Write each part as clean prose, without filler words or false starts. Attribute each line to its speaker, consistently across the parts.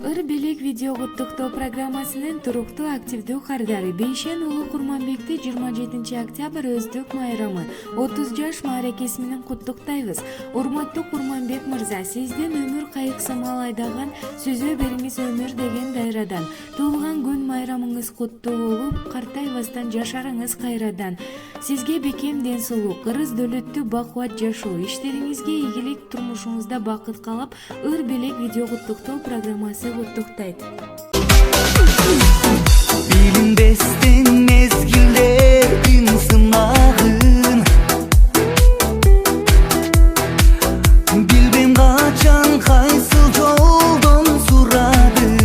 Speaker 1: Ыр белек видео куттуктоо программасынын туруктуу активдүү кардары Бейшен Улуу Курманбекти 27 октябрь өздүк майрамы 30 жаш мааракеси менен куттуктайбыз. Урматтуу Курманбек мырза, сиздин өмүр кайыксамал айдаган сүзө бериңиз өмүр деген дайрадан. Туулган күн майрамыңыз куттуу болуп, картайбастан жашарыңыз кайрадан. Сизге бекем ден соолук, ырыс дөлөттүү бакубат жашоо, иштериңизге ийгилик, турмушуңузда бакыт каалап, Ыр белек видео куттуктоо программасы куттуктайт.
Speaker 2: Билинбестен мезгилдердин сынагын, билбейм качан кайсыл жолдон сурадым.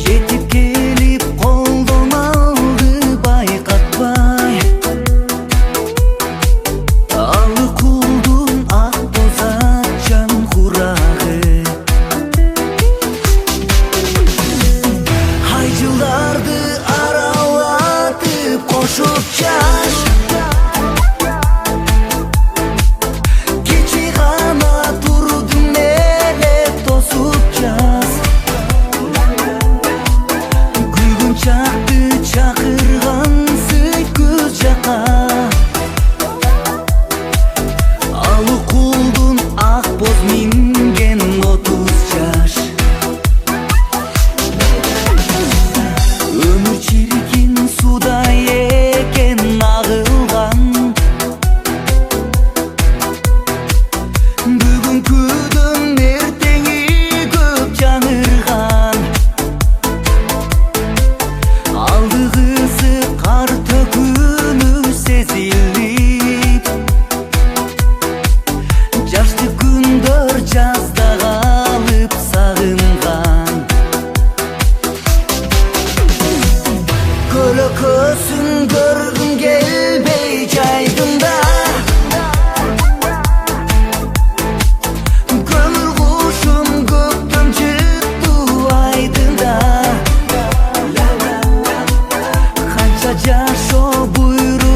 Speaker 2: Жетип келип колдон алды байкатпай, алы кулдун ак боз атчан курагы. Ай жылдарды аралатып кошуп жаш, кече гана турдум эле тосуп жаз. Күлгүн чакты чакыргансый көз жака, алы кулдун ак боз минген 30 жаш. Өмүр чиркин судай экен агылган, бүгүнкүдөн эртеңи көп жаңырган. Алдыгысы кар төкүнү сезилип, жашты күндөр жазда калып сагынган. Көлөкөсүн көргүм келбей жайдымда, көмүр кушум көктөм чыктуу айдында. Канча жашоо буйрук